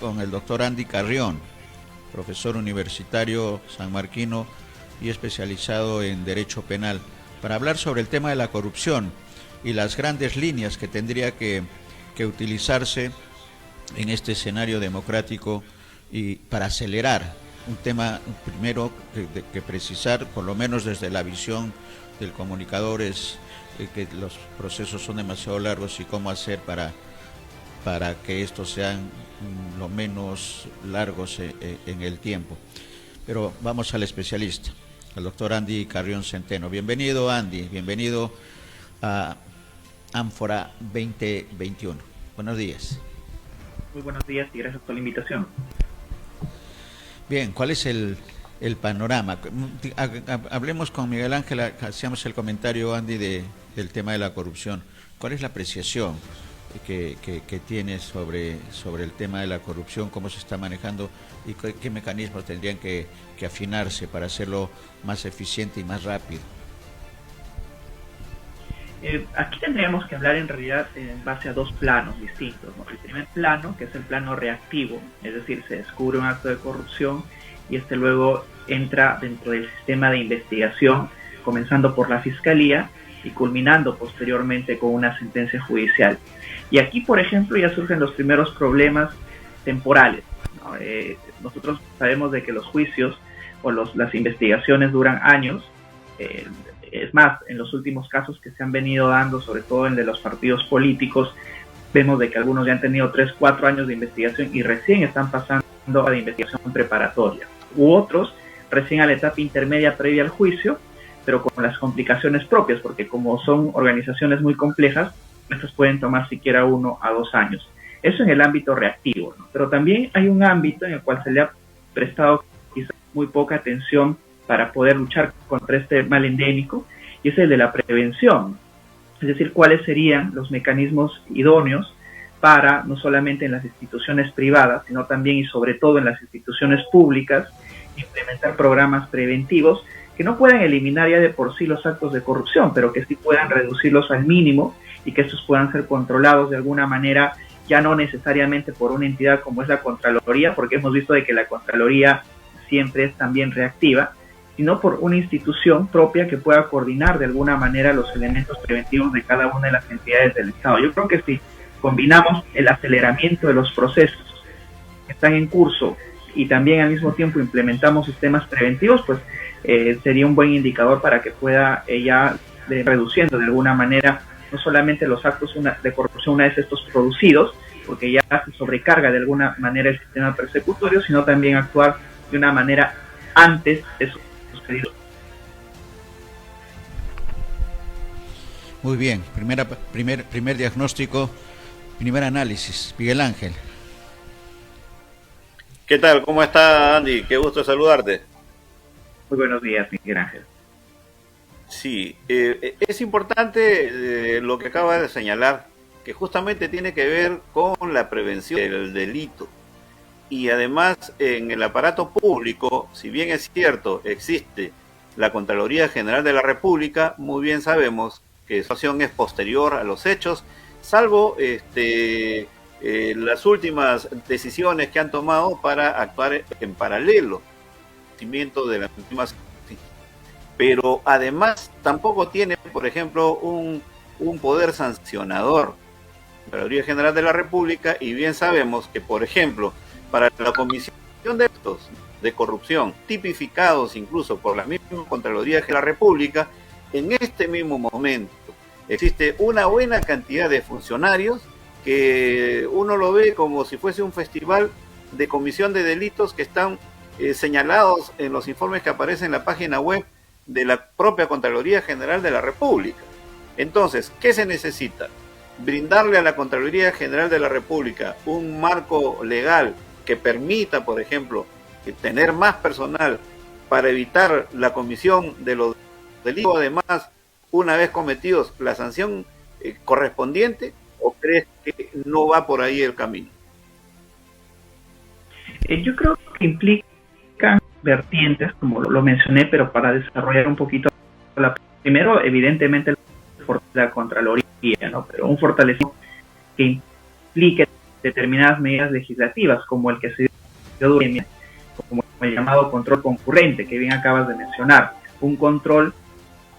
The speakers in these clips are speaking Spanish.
con el doctor Andy Carrión, profesor universitario sanmarquino y especializado en Derecho Penal, para hablar sobre el tema de la corrupción y las grandes líneas que tendría que utilizarse en este escenario democrático y para acelerar un tema primero que precisar, por lo menos desde la visión del comunicador, es que los procesos son demasiado largos y cómo hacer para que estos sean lo menos largos en el tiempo. Pero vamos al especialista, al doctor Andy Carrión Centeno. Bienvenido, Andy, bienvenido a Ánfora 2021. Buenos días. Muy buenos días y gracias por la invitación. Bien, ¿cuál es el panorama? Hablemos con Miguel Ángel, hacíamos el comentario, Andy, del tema de la corrupción. ¿Cuál es la apreciación que tienes sobre el tema de la corrupción, cómo se está manejando y qué mecanismos tendrían que afinarse para hacerlo más eficiente y más rápido? Aquí tendríamos que hablar en realidad en base a dos planos distintos, ¿no? El primer plano, que es el plano reactivo, es decir, se descubre un acto de corrupción y este luego entra dentro del sistema de investigación, comenzando por la Fiscalía y culminando posteriormente con una sentencia judicial. Y aquí, por ejemplo, ya surgen los primeros problemas temporales, ¿no? Nosotros sabemos de que los juicios o las investigaciones duran años. Es más, en los últimos casos que se han venido dando, sobre todo en de los partidos políticos, vemos de que algunos ya han tenido 3, 4 años de investigación y recién están pasando a la investigación preparatoria. U otros recién a la etapa intermedia previa al juicio, pero con las complicaciones propias, porque como son organizaciones muy complejas, estas pueden tomar siquiera 1 a 2 años. Eso en el ámbito reactivo, ¿no? Pero también hay un ámbito en el cual se le ha prestado quizás muy poca atención para poder luchar contra este mal endémico, y es el de la prevención. Es decir, cuáles serían los mecanismos idóneos para, no solamente en las instituciones privadas, sino también y sobre todo en las instituciones públicas, implementar programas preventivos que no puedan eliminar ya de por sí los actos de corrupción, pero que sí puedan reducirlos al mínimo y que estos puedan ser controlados de alguna manera, ya no necesariamente por una entidad como es la Contraloría, porque hemos visto de que la Contraloría siempre es también reactiva, sino por una institución propia que pueda coordinar de alguna manera los elementos preventivos de cada una de las entidades del Estado. Yo creo que si combinamos el aceleramiento de los procesos que están en curso y también al mismo tiempo implementamos sistemas preventivos, pues sería un buen indicador para que pueda ya reduciendo de alguna manera no solamente los actos de corrupción una vez estos producidos, porque ya se sobrecarga de alguna manera el sistema persecutorio, sino también actuar de una manera antes de eso. Muy bien, primer diagnóstico, primer análisis. Miguel Ángel. ¿Qué tal? ¿Cómo está, Andy? Qué gusto saludarte. Muy buenos días, Miguel Ángel. Sí, es importante lo que acaba de señalar, que justamente tiene que ver con la prevención del delito. Y además, en el aparato público, si bien es cierto, existe la Contraloría General de la República, muy bien sabemos que su acción es posterior a los hechos, salvo las últimas decisiones que han tomado para actuar en paralelo de las últimas. Pero además tampoco tiene, por ejemplo, un poder sancionador la Contraloría General de la República, y bien sabemos que, por ejemplo, para la comisión de actos de corrupción, tipificados incluso por la misma Contraloría de la República, en este mismo momento existe una buena cantidad de funcionarios que uno lo ve como si fuese un festival de comisión de delitos que están señalados en los informes que aparecen en la página web de la propia Contraloría General de la República. Entonces, ¿qué se necesita? Brindarle a la Contraloría General de la República un marco legal que permita, por ejemplo, tener más personal para evitar la comisión de los delitos, además, una vez cometidos, la sanción correspondiente, ¿o crees que no va por ahí el camino? Yo creo que implican vertientes, como lo mencioné, pero para desarrollar un poquito. Primero, evidentemente, la Contraloría, ¿no? Pero un fortalecimiento que implique determinadas medidas legislativas, como el que se dio como el llamado control concurrente, que bien acabas de mencionar, un control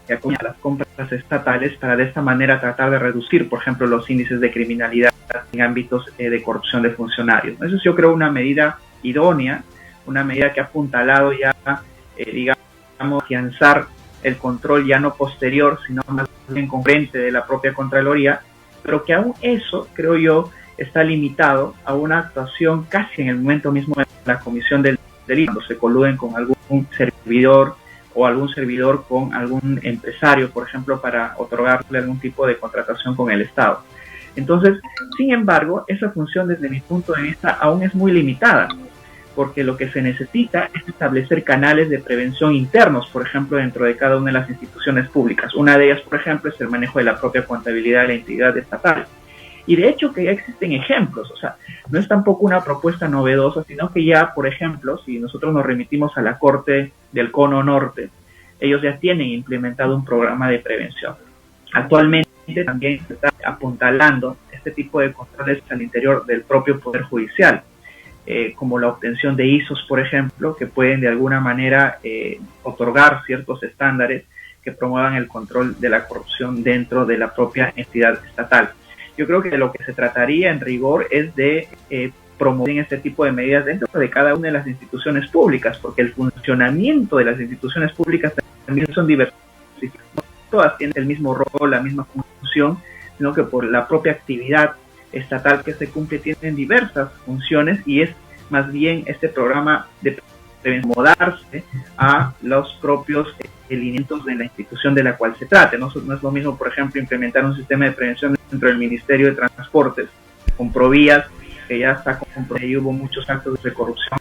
que acompaña a las compras estatales para de esta manera tratar de reducir, por ejemplo, los índices de criminalidad en ámbitos de corrupción de funcionarios. Eso es, yo creo, una medida idónea, una medida que ha apuntalado ya, digamos, afianzar el control ya no posterior, sino más bien concurrente de la propia Contraloría, pero que aún eso, creo yo, está limitado a una actuación casi en el momento mismo de la comisión del delito, cuando se coluden con algún servidor o algún servidor con algún empresario, por ejemplo, para otorgarle algún tipo de contratación con el Estado. Entonces, sin embargo, esa función desde mi punto de vista aún es muy limitada, porque lo que se necesita es establecer canales de prevención internos, por ejemplo, dentro de cada una de las instituciones públicas. Una de ellas, por ejemplo, es el manejo de la propia contabilidad de la entidad estatal. Y de hecho que ya existen ejemplos, o sea, no es tampoco una propuesta novedosa, sino que ya, por ejemplo, si nosotros nos remitimos a la Corte del Cono Norte, ellos ya tienen implementado un programa de prevención. Actualmente también se está apuntalando este tipo de controles al interior del propio Poder Judicial, como la obtención de ISOs, por ejemplo, que pueden de alguna manera otorgar ciertos estándares que promuevan el control de la corrupción dentro de la propia entidad estatal. Yo creo que de lo que se trataría en rigor es de promover este tipo de medidas dentro de cada una de las instituciones públicas, porque el funcionamiento de las instituciones públicas también son diversas. No todas tienen el mismo rol, la misma función, sino que por la propia actividad estatal que se cumple tienen diversas funciones, y es más bien este programa de acomodarse a los propios lineamientos de la institución de la cual se trate. No es lo mismo, por ejemplo, implementar un sistema de prevención dentro del Ministerio de Transportes con Provías, que ya está comprobado y hubo muchos actos de corrupción,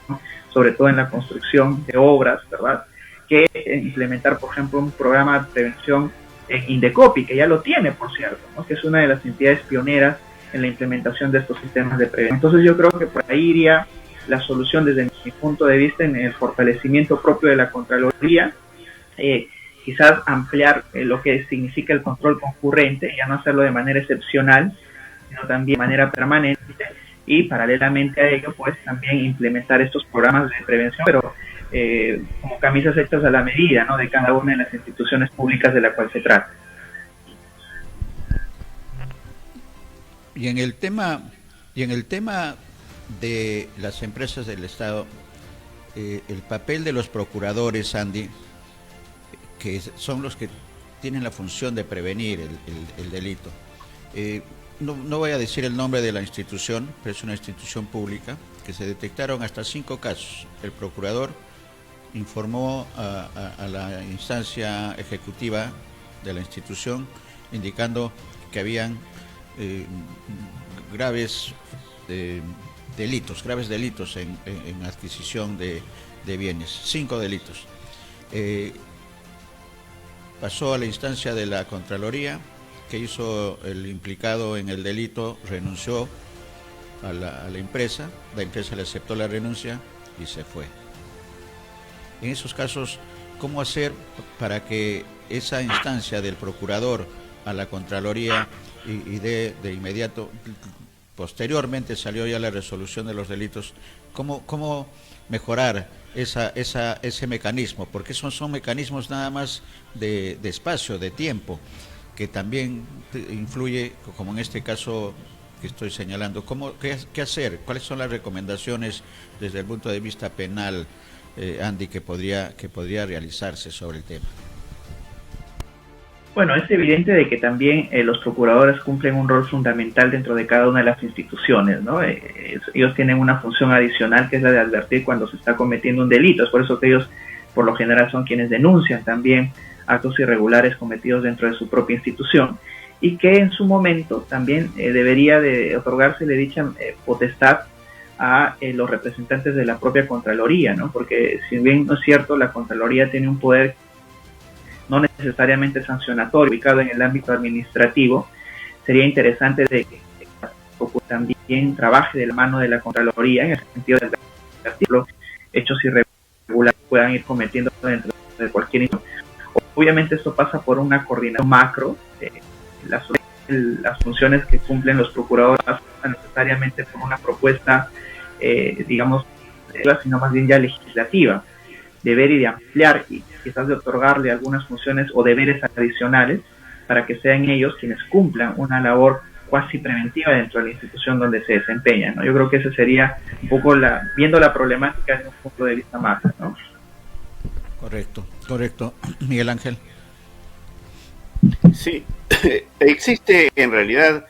sobre todo en la construcción de obras, ¿verdad? Que implementar, por ejemplo, un programa de prevención en Indecopi, que ya lo tiene, por cierto, ¿no? Que es una de las entidades pioneras en la implementación de estos sistemas de prevención. Entonces yo creo que por ahí iría la solución desde mi punto de vista, en el fortalecimiento propio de la Contraloría, quizás ampliar lo que significa el control concurrente, ya no hacerlo de manera excepcional, sino también de manera permanente, y paralelamente a ello, pues también implementar estos programas de prevención, pero como camisas hechas a la medida, ¿no?, de cada una de las instituciones públicas de la cual se trata. Y en el tema de las empresas del Estado, el papel de los procuradores, Andy, que son los que tienen la función de prevenir el delito. No voy a decir el nombre de la institución, pero es una institución pública, que se detectaron hasta 5 casos. El procurador informó a la instancia ejecutiva de la institución, indicando que habían graves delitos en adquisición de bienes, 5 delitos. Pasó a la instancia de la Contraloría, que hizo el implicado en el delito, renunció a la empresa le aceptó la renuncia y se fue. En esos casos, ¿cómo hacer para que esa instancia del procurador a la Contraloría y de inmediato, posteriormente salió ya la resolución de los delitos, cómo mejorar ese mecanismo? Porque son mecanismos nada más de espacio, de tiempo, que también influye, como en este caso que estoy señalando. ¿Qué hacer? ¿Cuáles son las recomendaciones desde el punto de vista penal, Andy, que podría realizarse sobre el tema? Bueno, es evidente de que también los procuradores cumplen un rol fundamental dentro de cada una de las instituciones, ¿no? Ellos tienen una función adicional, que es la de advertir cuando se está cometiendo un delito. Es por eso que ellos, por lo general, son quienes denuncian también actos irregulares cometidos dentro de su propia institución, y que en su momento también debería de otorgársele dicha potestad a los representantes de la propia Contraloría, ¿no? Porque si bien no es cierto, la Contraloría tiene un poder no necesariamente sancionatorio, ubicado en el ámbito administrativo, sería interesante de que también trabaje de la mano de la Contraloría, en el sentido de que artículos, hechos irregulares puedan ir cometiendo dentro de cualquier institución. Obviamente esto pasa por una coordinación macro, las funciones que cumplen los procuradores necesariamente por una propuesta, digamos, sino más bien ya legislativa, de ver y de ampliar y quizás de otorgarle algunas funciones o deberes adicionales para que sean ellos quienes cumplan una labor cuasi preventiva dentro de la institución donde se desempeñan, ¿no? Yo creo que ese sería un poco viendo la problemática desde un punto de vista macro, ¿no? Correcto, correcto. Miguel Ángel. Sí, existe en realidad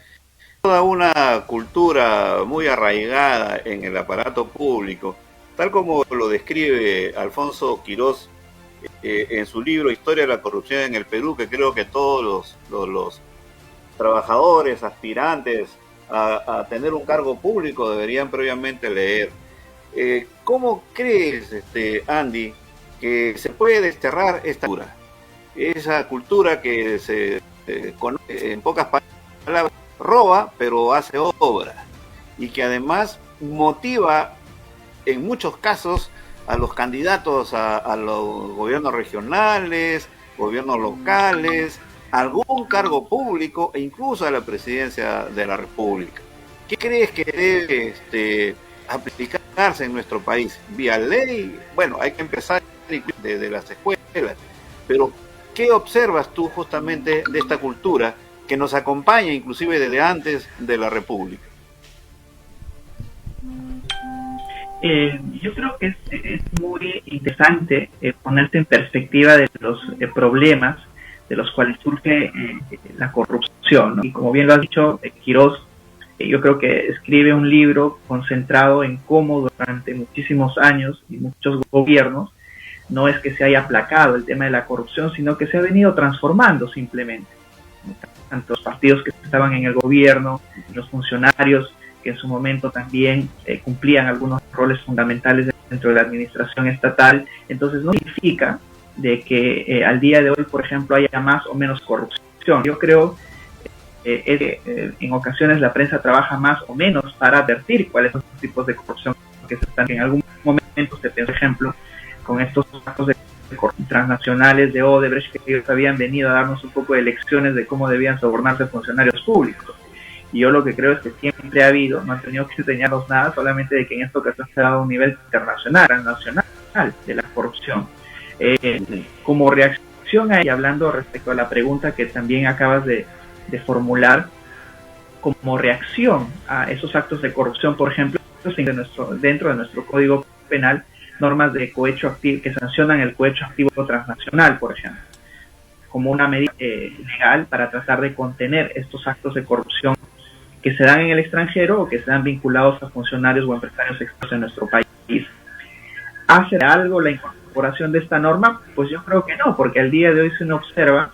toda una cultura muy arraigada en el aparato público, tal como lo describe Alfonso Quirós en su libro Historia de la corrupción en el Perú, que creo que todos los trabajadores, aspirantes a tener un cargo público deberían previamente leer. ¿Cómo crees, Andy, que se puede desterrar esta cultura? Esa cultura que se conoce, en pocas palabras, roba, pero hace obra, y que además motiva en muchos casos a los candidatos a los gobiernos regionales, gobiernos locales, algún cargo público e incluso a la presidencia de la República. ¿Qué crees que debe aplicarse en nuestro país? ¿Vía ley? Bueno, hay que empezar desde las escuelas, pero ¿qué observas tú justamente de esta cultura que nos acompaña inclusive desde antes de la República? Yo creo que es muy interesante ponerse en perspectiva de los problemas de los cuales surge la corrupción, ¿no? Y como bien lo ha dicho Quirós, yo creo que escribe un libro concentrado en cómo durante muchísimos años y muchos gobiernos no es que se haya aplacado el tema de la corrupción, sino que se ha venido transformando simplemente. Tanto los partidos que estaban en el gobierno, los funcionarios que en su momento también cumplían algunos roles fundamentales dentro de la administración estatal. Entonces no significa de que al día de hoy, por ejemplo, haya más o menos corrupción. Yo creo que en ocasiones la prensa trabaja más o menos para advertir cuáles son los tipos de corrupción que se están. En algún momento se pensó, por ejemplo, con estos actos de transnacionales de Odebrecht, que ellos habían venido a darnos un poco de lecciones de cómo debían sobornarse funcionarios públicos. Y yo lo que creo es que siempre ha habido, no han tenido que enseñarnos nada, solamente de que en esta ocasión se ha dado un nivel internacional, nacional, de la corrupción. Como reacción a ella, hablando respecto a la pregunta que también acabas de formular, como reacción a esos actos de corrupción, por ejemplo, dentro de nuestro Código Penal, normas de cohecho activo que sancionan el cohecho activo transnacional, por ejemplo, como una medida legal para tratar de contener estos actos de corrupción que se dan en el extranjero o que se dan vinculados a funcionarios o empresarios extranjeros en nuestro país. ¿Hace algo la incorporación de esta norma? Pues yo creo que no, porque al día de hoy se observa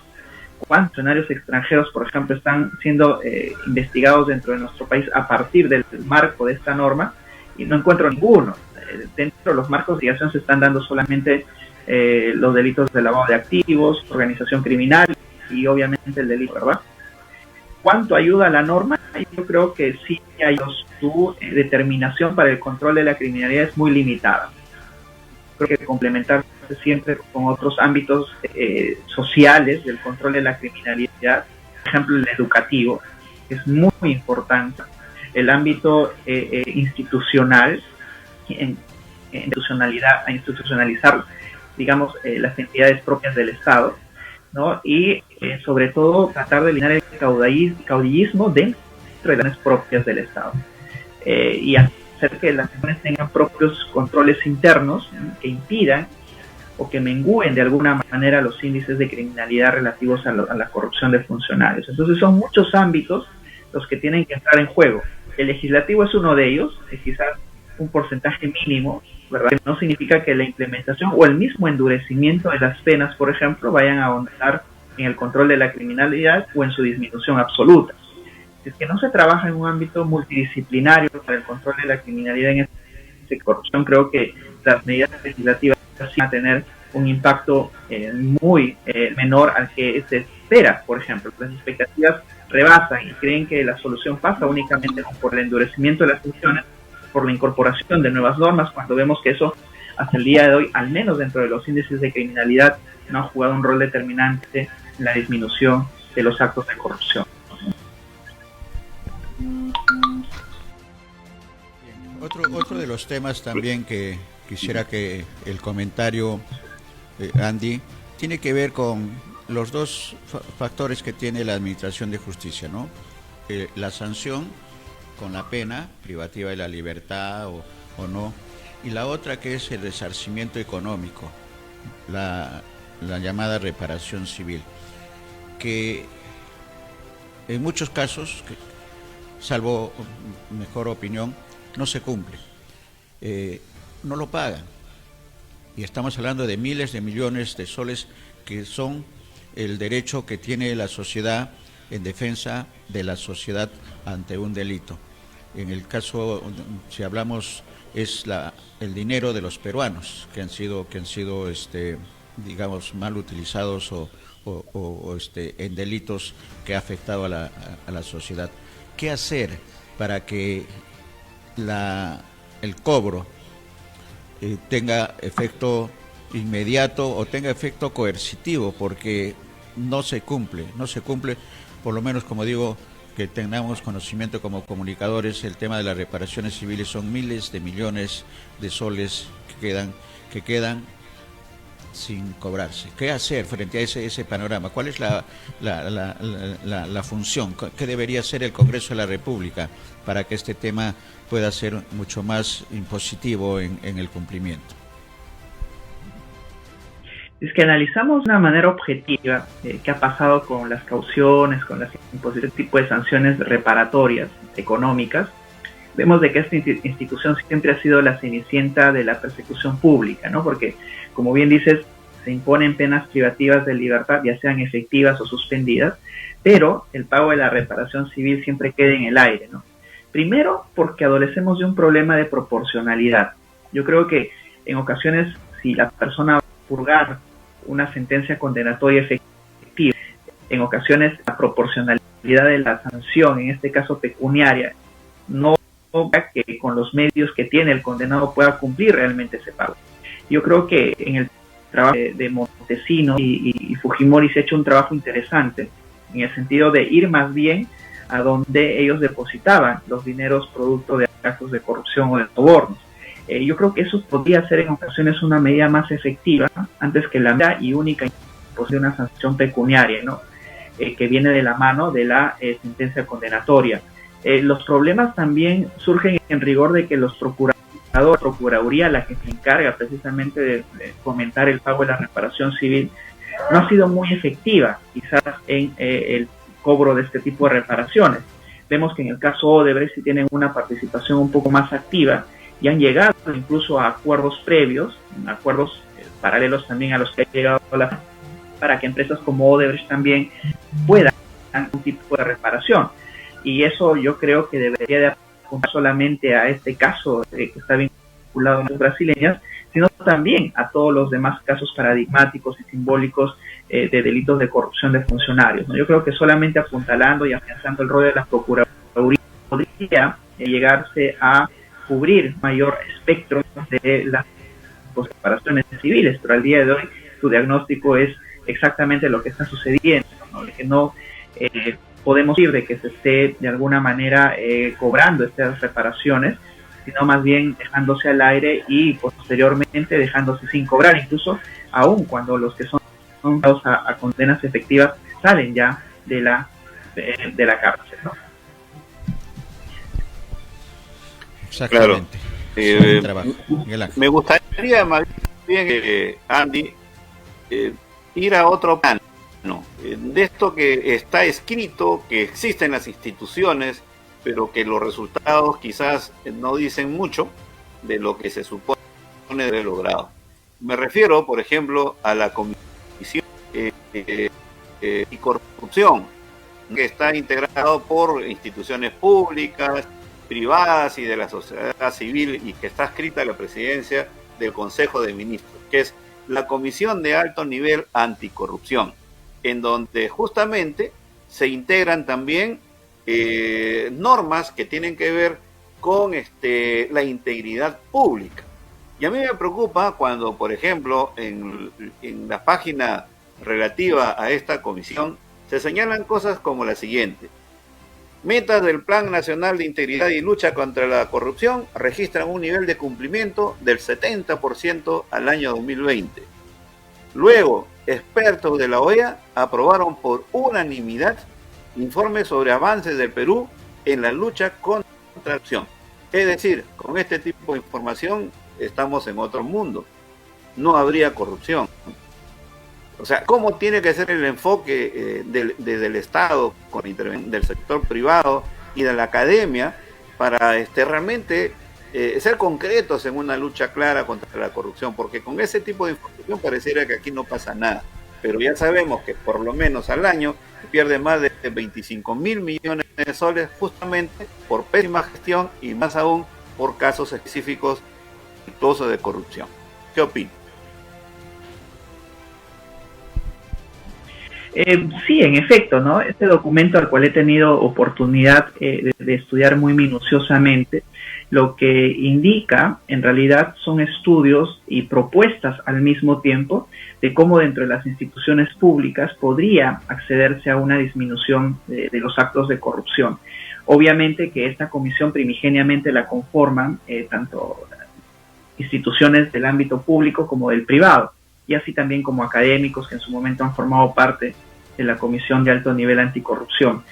cuántos funcionarios extranjeros, por ejemplo, están siendo investigados dentro de nuestro país a partir del marco de esta norma, y no encuentro ninguno. Dentro de los marcos de investigación se están dando solamente los delitos de lavado de activos, organización criminal y obviamente el delito, ¿verdad? ¿Cuánto ayuda la norma? Yo creo que sí hay su determinación para el control de la criminalidad es muy limitada. Creo que complementarse siempre con otros ámbitos sociales del control de la criminalidad, por ejemplo el educativo, es muy importante. El ámbito institucional, institucionalizar, digamos, las entidades propias del Estado, ¿no? Y sobre todo tratar de eliminar el caudillismo dentro de las propias del Estado, y hacer que las naciones tengan propios controles internos que impidan o que mengúen de alguna manera los índices de criminalidad relativos a la corrupción de funcionarios. Entonces son muchos ámbitos los que tienen que entrar en juego. El legislativo es uno de ellos, es quizás un porcentaje mínimo, ¿verdad? No significa que la implementación o el mismo endurecimiento de las penas, por ejemplo, vayan a ahondar en el control de la criminalidad o en su disminución absoluta. Si es que no se trabaja en un ámbito multidisciplinario para el control de la criminalidad en esta corrupción, creo que las medidas legislativas van a tener un impacto muy menor al que se espera. Por ejemplo, las expectativas rebasan y creen que la solución pasa únicamente por el endurecimiento de las sanciones, por la incorporación de nuevas normas, cuando vemos que eso hasta el día de hoy, al menos dentro de los índices de criminalidad, no ha jugado un rol determinante en la disminución de los actos de corrupción. otro de los temas también que quisiera que el comentario, Andy, tiene que ver con los dos factores que tiene la Administración de Justicia, ¿no? La sanción con la pena privativa de la libertad o no, y la otra que es el resarcimiento económico, la llamada reparación civil, que en muchos casos, salvo mejor opinión, no se cumple, no lo pagan, y estamos hablando de miles de millones de soles que son el derecho que tiene la sociedad en defensa de la sociedad ante un delito. En el caso, si hablamos, es el dinero de los peruanos que han sido digamos, mal utilizados o en delitos que ha afectado a la sociedad. ¿Qué hacer para que el cobro tenga efecto inmediato o tenga efecto coercitivo? Porque no se cumple, por lo menos, como digo, que tengamos conocimiento como comunicadores. El tema de las reparaciones civiles son miles de millones de soles que quedan sin cobrarse. ¿Qué hacer frente a ese panorama? ¿Cuál es la función? ¿Qué debería hacer el Congreso de la República para que este tema pueda ser mucho más impositivo en el cumplimiento? Es que analizamos de una manera objetiva qué ha pasado con las cauciones, con las imposiciones, tipo de sanciones reparatorias económicas. Vemos de que esta institución siempre ha sido la cenicienta de la persecución pública, ¿no? Porque, como bien dices, se imponen penas privativas de libertad, ya sean efectivas o suspendidas, pero el pago de la reparación civil siempre queda en el aire, ¿no? Primero, porque adolecemos de un problema de proporcionalidad. Yo creo que en ocasiones, si la persona va a purgar una sentencia condenatoria efectiva, en ocasiones la proporcionalidad de la sanción, en este caso pecuniaria, no que con los medios que tiene el condenado pueda cumplir realmente ese pago. Yo creo que en el trabajo de Montesino y Fujimori se ha hecho un trabajo interesante en el sentido de ir más bien a donde ellos depositaban los dineros producto de casos de corrupción o de sobornos. Yo creo que eso podría ser en ocasiones una medida más efectiva antes que la medida y única imposición de una sanción pecuniaria, ¿no? Que viene de la mano de la sentencia condenatoria. Los problemas también surgen en rigor de que los procuradores, Procuraduría, la que se encarga precisamente de fomentar el pago de la reparación civil, no ha sido muy efectiva quizás en el cobro de este tipo de reparaciones. Vemos que en el caso Odebrecht sí tienen una participación un poco más activa y han llegado incluso a acuerdos previos, acuerdos paralelos también a los que ha llegado para que empresas como Odebrecht también puedan dar un tipo de reparación. Y eso yo creo que debería de apuntar solamente a este caso que está vinculado a las brasileñas, sino también a todos los demás casos paradigmáticos y simbólicos de delitos de corrupción de funcionarios, ¿no? Yo creo que solamente apuntalando y afianzando el rol de la Procuraduría podría llegarse a cubrir mayor espectro de las reparaciones civiles, pero al día de hoy su diagnóstico es exactamente lo que está sucediendo, ¿no? De que no podemos decir de que se esté de alguna manera cobrando estas reparaciones, sino más bien dejándose al aire y posteriormente dejándose sin cobrar, incluso aún cuando los que son dados a condenas efectivas salen ya de la cárcel, ¿no? Exactamente. Claro. Me gustaría más bien, Andy, ir a otro plano. De esto que está escrito, que existen las instituciones, pero que los resultados quizás no dicen mucho de lo que se supone de haber logrado. Me refiero, por ejemplo, a la Comisión y Corrupción, que está integrado por instituciones públicas, privadas y de la sociedad civil, y que está escrita en la presidencia del Consejo de Ministros, que es la Comisión de Alto Nivel Anticorrupción, en donde justamente se integran también normas que tienen que ver con la integridad pública. Y a mí me preocupa cuando, por ejemplo, en la página relativa a esta comisión se señalan cosas como la siguiente: Metas del Plan Nacional de Integridad y Lucha contra la Corrupción registran un nivel de cumplimiento del 70% al año 2020. Luego, expertos de la OEA aprobaron por unanimidad informes sobre avances del Perú en la lucha contra la corrupción. Es decir, con este tipo de información estamos en otro mundo. No habría corrupción. O sea, ¿cómo tiene que ser el enfoque desde el Estado, con la intervención del sector privado y de la academia, para realmente ser concretos en una lucha clara contra la corrupción? Porque con ese tipo de información pareciera que aquí no pasa nada. Pero ya sabemos que por lo menos al año se pierde más de 25.000 millones de soles justamente por pésima gestión y más aún por casos específicos de corrupción. ¿Qué opinas? Sí, en efecto, ¿no? Este documento al cual he tenido oportunidad de estudiar muy minuciosamente, lo que indica en realidad son estudios y propuestas al mismo tiempo de cómo dentro de las instituciones públicas podría accederse a una disminución de los actos de corrupción. Obviamente que esta comisión primigeniamente la conforman tanto instituciones del ámbito público como del privado, y así también como académicos que en su momento han formado parte de la Comisión de Alto Nivel Anticorrupción.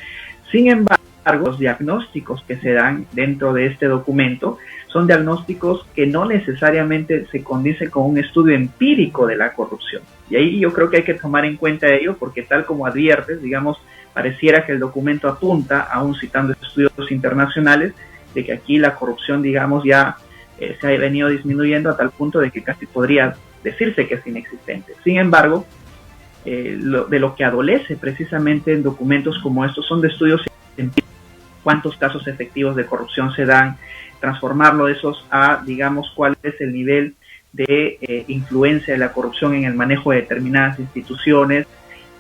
Sin embargo, los diagnósticos que se dan dentro de este documento son diagnósticos que no necesariamente se condicen con un estudio empírico de la corrupción. Y ahí yo creo que hay que tomar en cuenta ello, porque tal como adviertes, digamos, pareciera que el documento apunta, aún citando estudios internacionales, de que aquí la corrupción, digamos, ya se ha venido disminuyendo a tal punto de que casi podría decirse que es inexistente. Sin embargo, de lo que adolece precisamente en documentos como estos son de estudios empíricos, cuántos casos efectivos de corrupción se dan, transformarlo esos a, digamos, cuál es el nivel de influencia de la corrupción en el manejo de determinadas instituciones,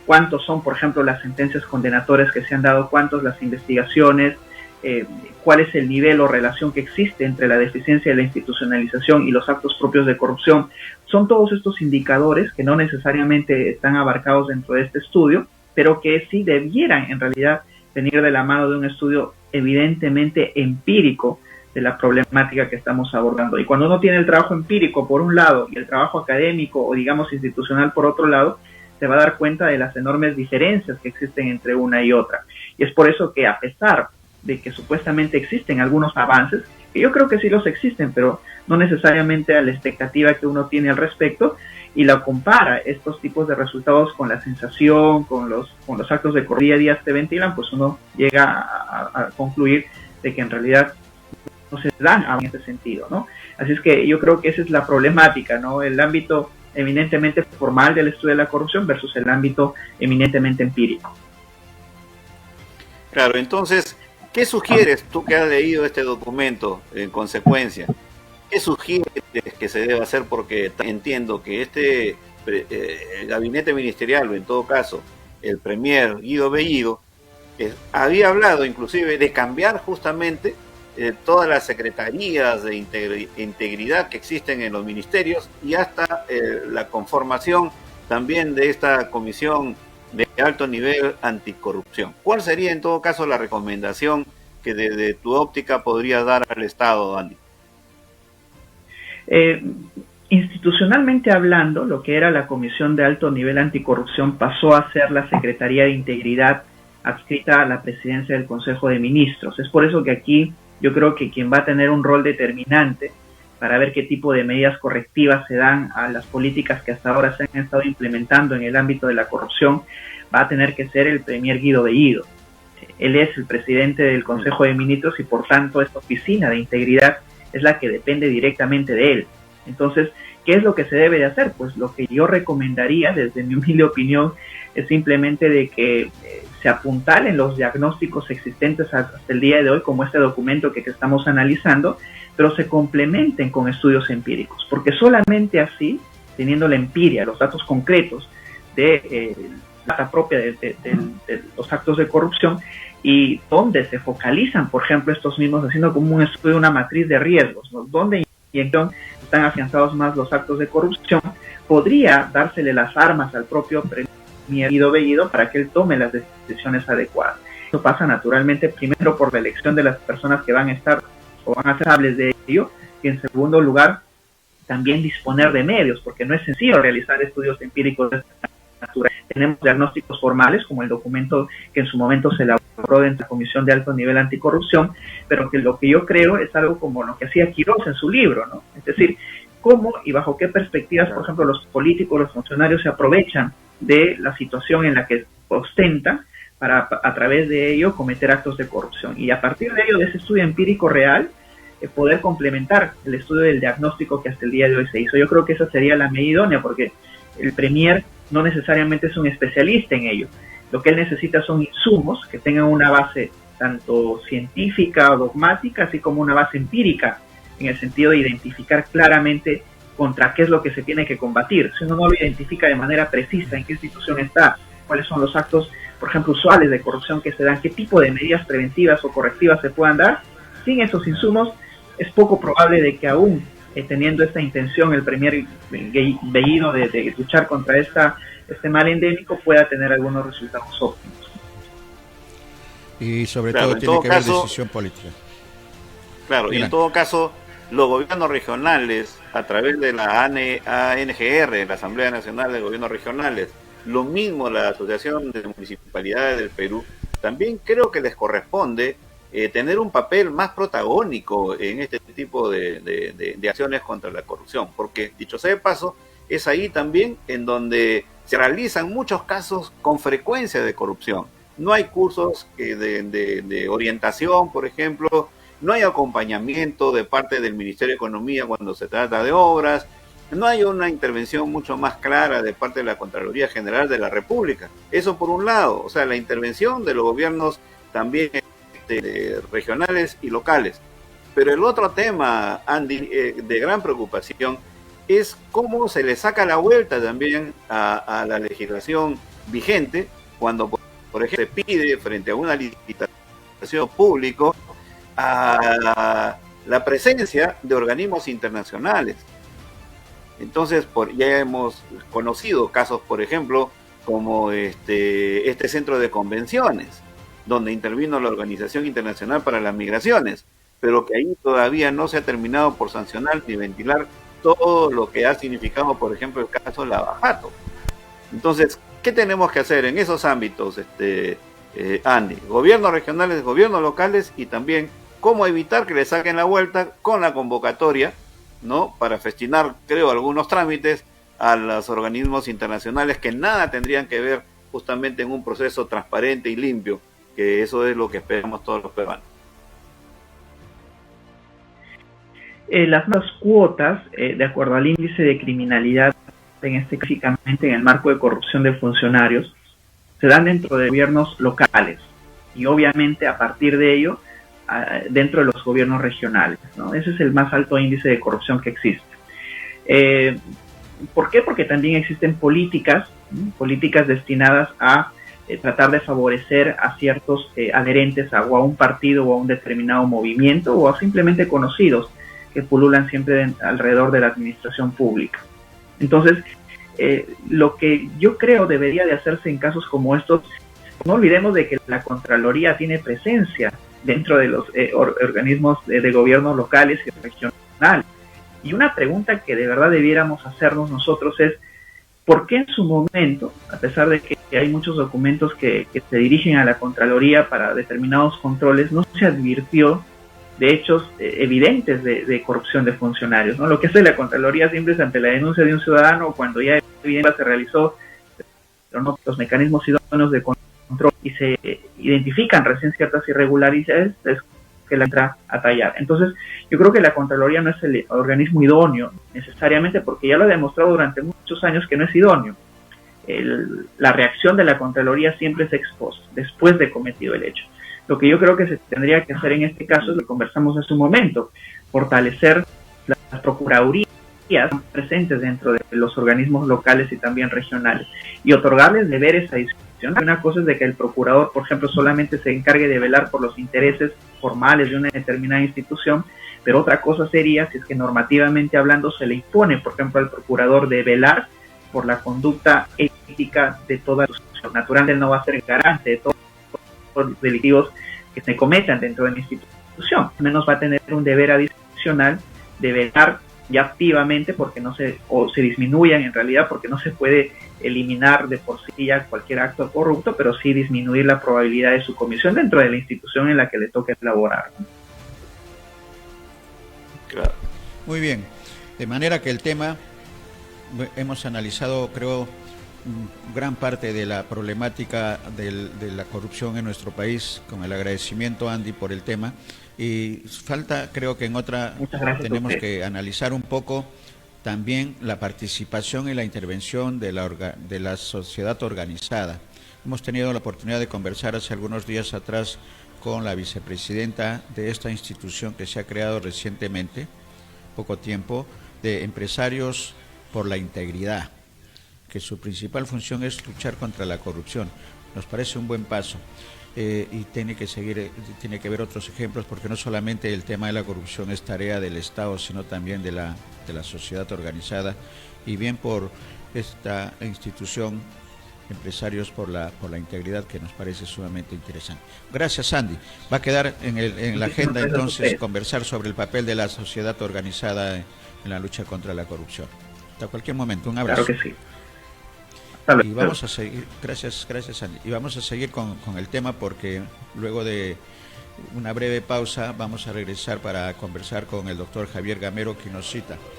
cuántos son, por ejemplo, las sentencias condenatorias que se han dado, cuántos las investigaciones, cuál es el nivel o relación que existe entre la deficiencia de la institucionalización y los actos propios de corrupción. Son todos estos indicadores que no necesariamente están abarcados dentro de este estudio, pero que sí debieran en realidad venir de la mano de un estudio evidentemente empírico de la problemática que estamos abordando. Y cuando uno tiene el trabajo empírico por un lado y el trabajo académico o digamos institucional por otro lado, se va a dar cuenta de las enormes diferencias que existen entre una y otra. Y es por eso que a pesar de que supuestamente existen algunos avances, que yo creo que sí los existen, pero no necesariamente a la expectativa que uno tiene al respecto, y la compara estos tipos de resultados con la sensación, con los actos de día a día se ventilan, pues uno llega a concluir de que en realidad no se dan en ese sentido, ¿no? Así es que yo creo que esa es la problemática, ¿no? El ámbito eminentemente formal del estudio de la corrupción versus el ámbito eminentemente empírico. Claro, entonces, ¿qué sugieres tú que has leído este documento en consecuencia? ¿Qué sugieres que se debe hacer? Porque entiendo que el gabinete ministerial, o en todo caso el premier Guido Bellido, había hablado inclusive de cambiar justamente todas las secretarías de integridad que existen en los ministerios y hasta la conformación también de esta comisión de alto nivel anticorrupción. ¿Cuál sería en todo caso la recomendación que desde tu óptica podría dar al Estado, Andy? Institucionalmente hablando, lo que era la Comisión de Alto Nivel Anticorrupción pasó a ser la Secretaría de Integridad adscrita a la presidencia del Consejo de Ministros. Es por eso que aquí yo creo que quien va a tener un rol determinante para ver qué tipo de medidas correctivas se dan a las políticas que hasta ahora se han estado implementando en el ámbito de la corrupción va a tener que ser el premier Guido Bellido. Él es el presidente del Consejo de Ministros y por tanto esta oficina de integridad es la que depende directamente de él. Entonces, ¿qué es lo que se debe de hacer? Pues lo que yo recomendaría, desde mi humilde opinión, es simplemente de que se apuntalen los diagnósticos existentes hasta el día de hoy, como este documento que estamos analizando, pero se complementen con estudios empíricos, porque solamente así, teniendo la empiria, los datos concretos de la data propia de los actos de corrupción, y donde se focalizan, por ejemplo, estos mismos, haciendo como un estudio, una matriz de riesgos, ¿no? Donde y entonces están afianzados más los actos de corrupción, podría dársele las armas al propio premier Guido Bellido para que él tome las decisiones adecuadas. Eso pasa naturalmente primero por la elección de las personas que van a estar o van a ser responsables de ello, y en segundo lugar también disponer de medios, porque no es sencillo realizar estudios empíricos de esta naturaleza. Tenemos diagnósticos formales, como el documento que en su momento se elaboró dentro de la Comisión de Alto Nivel Anticorrupción, pero que lo que yo creo es algo como lo que hacía Quirós en su libro, ¿no? Es decir, cómo y bajo qué perspectivas, por ejemplo, los políticos, los funcionarios se aprovechan de la situación en la que ostentan para a través de ello cometer actos de corrupción. Y a partir de ello, de ese estudio empírico real, poder complementar el estudio del diagnóstico que hasta el día de hoy se hizo. Yo creo que esa sería la medida idónea, porque el premier no necesariamente es un especialista en ello. Lo que él necesita son insumos que tengan una base tanto científica o dogmática, así como una base empírica, en el sentido de identificar claramente contra qué es lo que se tiene que combatir. Si uno no lo identifica de manera precisa en qué institución está, cuáles son los actos, por ejemplo, usuales de corrupción que se dan, qué tipo de medidas preventivas o correctivas se puedan dar, sin esos insumos es poco probable de que aún teniendo esta intención el premier Bellido de luchar contra este mal endémico pueda tener algunos resultados óptimos. Y sobre todo tiene que haber decisión política. Claro, y en todo caso, los gobiernos regionales, a través de la ANGR, la Asamblea Nacional de Gobiernos Regionales, lo mismo la Asociación de Municipalidades del Perú, también creo que les corresponde tener un papel más protagónico en este tipo de acciones contra la corrupción, porque dicho sea de paso, es ahí también en donde se realizan muchos casos con frecuencia de corrupción. No hay cursos de orientación, por ejemplo, no hay acompañamiento de parte del Ministerio de Economía cuando se trata de obras, no hay una intervención mucho más clara de parte de la Contraloría General de la República. Eso por un lado, o sea, la intervención de los gobiernos también regionales y locales. Pero el otro tema, Andy, de gran preocupación, es cómo se le saca la vuelta también a la legislación vigente cuando, por ejemplo, se pide frente a una licitación pública a la presencia de organismos internacionales. Entonces, ya hemos conocido casos, por ejemplo, como este centro de convenciones, donde intervino la Organización Internacional para las Migraciones, pero que ahí todavía no se ha terminado por sancionar ni ventilar todo lo que ha significado, por ejemplo, el caso Lavajato. Entonces, ¿qué tenemos que hacer en esos ámbitos, Andy? Gobiernos regionales, gobiernos locales, y también cómo evitar que le saquen la vuelta con la convocatoria, ¿no? Para festinar, creo, algunos trámites a los organismos internacionales que nada tendrían que ver justamente en un proceso transparente y limpio, que eso es lo que esperamos todos los peruanos. Las nuevas cuotas, de acuerdo al índice de criminalidad, específicamente en el marco de corrupción de funcionarios, se dan dentro de gobiernos locales y obviamente a partir de ello dentro de los gobiernos regionales, ¿no? Ese es el más alto índice de corrupción que existe. ¿Por qué? Porque también existen políticas destinadas a tratar de favorecer a ciertos adherentes o a un partido o a un determinado movimiento o a simplemente conocidos que pululan siempre alrededor de la administración pública. Entonces, lo que yo creo debería de hacerse en casos como estos, no olvidemos de que la Contraloría tiene presencia dentro de los organismos de gobierno locales y regionales. Y una pregunta que de verdad debiéramos hacernos nosotros es, ¿por qué en su momento, a pesar de que hay muchos documentos que se dirigen a la Contraloría para determinados controles, no se advirtió de hechos evidentes de corrupción de funcionarios, ¿no? Lo que hace la Contraloría siempre es ante la denuncia de un ciudadano, cuando ya se realizó, pero no los mecanismos idóneos de control y se identifican recién ciertas irregularidades, es que la entra a tallar. Entonces, yo creo que la Contraloría no es el organismo idóneo necesariamente, porque ya lo ha demostrado durante muchos años que no es idóneo. La reacción de la Contraloría siempre es ex post, después de cometido el hecho. Lo que yo creo que se tendría que hacer en este caso es lo que conversamos hace un momento, fortalecer las procuradurías presentes dentro de los organismos locales y también regionales y otorgarles deberes adicionales. Una cosa es de que el procurador, por ejemplo, solamente se encargue de velar por los intereses formales de una determinada institución, pero otra cosa sería si es que normativamente hablando se le impone, por ejemplo, al procurador de velar por la conducta ética de toda la institución. Naturalmente él no va a ser garante de todo delictivos que se cometan dentro de la institución. Al menos va a tener un deber adicional de velar ya activamente porque se disminuyan en realidad, porque no se puede eliminar de por sí ya cualquier acto corrupto, pero sí disminuir la probabilidad de su comisión dentro de la institución en la que le toque laborar. Claro. Muy bien, de manera que el tema, hemos analizado, creo, gran parte de la problemática de la corrupción en nuestro país, con el agradecimiento, Andy, por el tema. Y falta, creo que en otra tenemos que analizar un poco también la participación y la intervención de la sociedad organizada. Hemos tenido la oportunidad de conversar hace algunos días atrás con la vicepresidenta de esta institución que se ha creado recientemente, poco tiempo, de Empresarios por la Integridad, que su principal función es luchar contra la corrupción. Nos parece un buen paso. Y tiene que ver otros ejemplos, porque no solamente el tema de la corrupción es tarea del Estado, sino también de la sociedad organizada, y bien por esta institución, Empresarios por la Integridad, que nos parece sumamente interesante. Gracias, Andy. Va a quedar en la agenda entonces conversar sobre el papel de la sociedad organizada en la lucha contra la corrupción. Hasta cualquier momento, un abrazo. Claro que sí. Y vamos a seguir, gracias Andy, y vamos a seguir con el tema, porque luego de una breve pausa vamos a regresar para conversar con el doctor Javier Gamero, que nos cita.